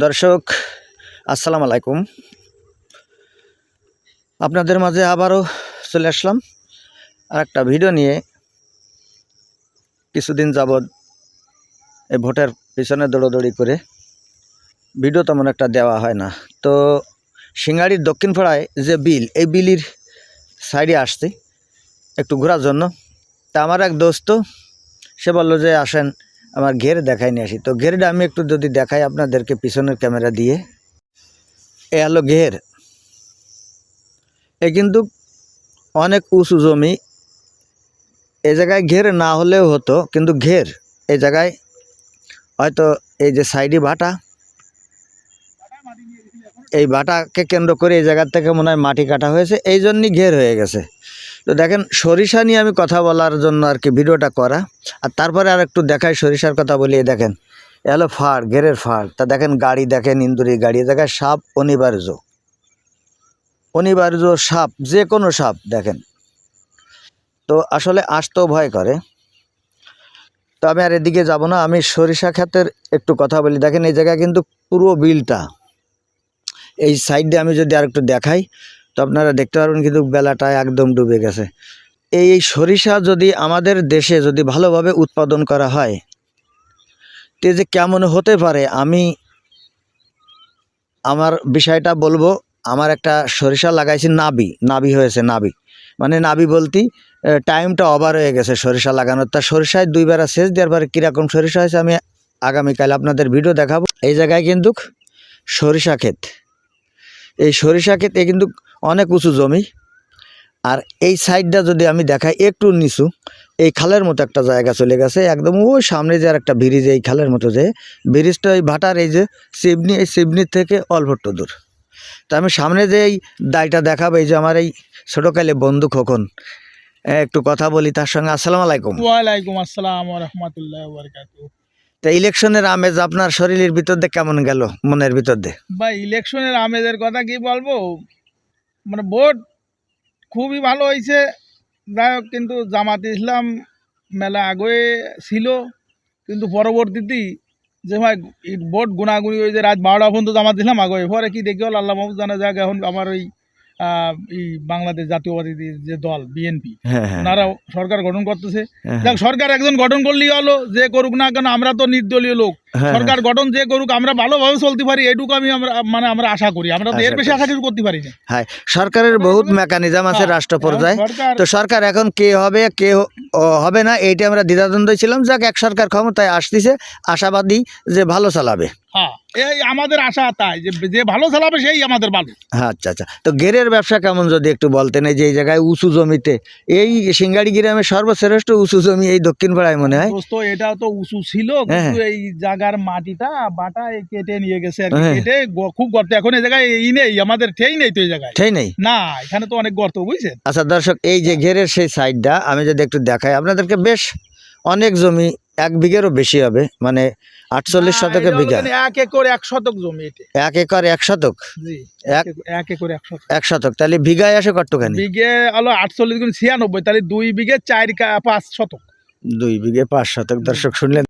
দর্শক আসসালামু আলাইকুম। আপনাদের মাঝে আবারও চলে আসলাম আর একটা ভিডিও নিয়ে। কিছুদিন যাবৎ এই ভোটের পিছনে দৌড়াদৌড়ি করে ভিডিও তেমন একটা দেওয়া হয় না। তো সিঙ্গাড়ির দক্ষিণ পাড়ায় যে বিল, এই বিলির সাইডে আসছি একটু ঘোরার জন্য। তা আমার এক দোস্ত সে বললো যে আসেন আমার ঘের দেখাই নিয়ে আসি। তো ঘেরটা আমি একটু যদি দেখাই আপনাদেরকে পিছনের ক্যামেরা দিয়ে। এ হলো ঘের। এ কিন্তু অনেক উঁচু জমি। এই জায়গায় ঘের না হলেও হতো, কিন্তু ঘের এই জায়গায় হয়তো এই যে সাইডে ভাটা, এই ভাটাকে কেন্দ্র করে এই জায়গার থেকে মনে হয় মাটি কাটা হয়েছে, এই জন্যই ঘের হয়ে গেছে। তো দেখেন সরিষা নিয়ে আমি কথা বলার জন্য আর কি ভিডিওটা করা। আর তারপরে আর একটু দেখাই সরিষার কথা বলি। দেখেন এ হলো ফাড়, ঘেরের ফাড়। তা দেখেন গাড়ি, দেখেন ইন্দুরি গাড়ি। এ জায়গায় সাপ অনিবার্য, অনিবার্য সাপ, যে কোনো সাপ দেখেন। তো আসলে আসতেও ভয় করে। তো আমি আর এদিকে যাব না, আমি সরিষা ক্ষেতের একটু কথা বলি। দেখেন এই জায়গায় কিন্তু পুরো বিলটা, এই সাইডে আমি যদি আর একটু দেখাই তো আপনারা দেখতে পারবেন কিন্তু বেলাটা একদম ডুবে গেছে। এই সরিষা যদি আমাদের দেশে যদি ভালোভাবে উৎপাদন করা হয় তো যে কেমন হতে পারে, আমি আমার বিষয়টা বলবো। আমার একটা সরিষা লাগাইছি, নাবি হয়েছে। মানে নাবি বলতে টাইমটা ওভার হয়ে গেছে সরিষা লাগানোর। তা সরিষায় 2 বেলা সেচ দেওয়ার পরে কীরকম সরিষা হয়েছে আমি আগামীকাল আপনাদের ভিডিও দেখাবো। এই জায়গায় কিন্তু সরিষা ক্ষেত, এই সরিষা ক্ষেত এ কিন্তু অনেক উঁচু জমি। আর এই সাইডটা যদি আমি দেখাই একটু নিচু, এই খালের মতো একটা জায়গা চলে গেছে একদম ওই সামনে যে আর একটা ব্রিজ, এই খালের মতো যে ব্রিজটা, ওই ভাটার এই যে সিবনি, এই সিবনির থেকে অল্প একটু দূর। তা আমি সামনে যে এই দায়টা দেখাবো, এই যে আমার এই ছোটোকালে বন্ধু খোকন, একটু কথা বলি তার সঙ্গে। আসসালামু আলাইকুম। ওয়ালাইকুম আসসালাম ওয়া রাহমাতুল্লাহি ওয়া বারাকাতুহু। তা ইলেকশনের আমেজ আপনার শরীরের ভিতর দিয়ে কেমন গেল, মনের ভিতর দিয়ে? ভাই ইলেকশনের আমেজের কথা কি বলবো, মানে ভোট খুবই ভালো হয়েছে। যাই হোক, কিন্তু জামাত ইসলাম মেলা আগে ছিল, কিন্তু পরবর্তীতে যে ভাই ভোট গুনাগুনি ওই যে রাত 12টা পর্যন্ত জামাত ইসলাম আগে, পরে কি দেখি হল আল্লাহ মাহফুজ জানা যাক। এখন আমার ওই এই বাংলাদেশ জাতীয়বাদী যে দল বিএনপি, হ্যাঁ হ্যাঁ ওনারা সরকার গঠন করতেছে। হ্যাঁ দেখ, সরকার একজন গঠন করলেই হলো, যে করুক না কেন, আমরা তো নির্দলীয় লোক। হ্যাঁ, সরকার গঠন যে করুক, আমরা ভালোভাবে চলতে পারি, এটুকু আমরা আশা করি। আমরা তো এর বেশি আশা কিছু করতে পারি না। হ্যাঁ, সরকারের বহুত মেকানিজম আছে রাষ্ট্র পর্যায়ে। সরকার তো সরকার এখন কে হবে কে হবে না এইটা আমরা দ্বিধাদ্বন্দ্ব ছিলাম। যাক, এক সরকার ক্ষমতায় আসতেছে, আশাবাদী যে ভালো চালাবে। হ্যাঁ, এই আমাদের আশা, তাই যে ভালো চালাবে সেই আমাদের ভালো। হ্যাঁ, আচ্ছা আচ্ছা। তো গেরের ব্যবসা কেমন যদি একটু বলতেন। এই যে এই জায়গায় উঁচু জমিতে, এই সিঙ্গাড়ি গ্রামের সর্বশ্রেষ্ঠ উঁচু জমি এই দক্ষিণ পাড়ায় মনে হয়। দোস্ত, এটা তো উঁচু ছিল, কিন্তু এই জায়গার মাটিটা বাটা কেটে নিয়ে গেছে আর কি। কেটে খুব গর্ত, এখন এই জায়গায় এই নেই, আমাদের ঠেই নেই তো এই জায়গায়, ঠেই নেই না, এখানে তো অনেক গর্ত, বুঝছেন। আচ্ছা দর্শক, এই যে ঘেরের সেই সাইডটা আমি যদি একটু দেখাই আপনাদেরকে, বেশ অনেক জমি, 1 বিঘেরও বেশি হবে, মানে 48 শতকের বিঘা। 1 একর 1 শতক জমি এটা। 1 একর 1 শতক? জি, 1 একর 1 শতক। 1 শতক তাহলে বিঘায় আসে কতখানি? বিঘে হলো 48 গুণ 96, তাহলে 2 বিঘে 4 5 শতক। 2 বিঘে 5 শতক। দর্শক শুনলেন।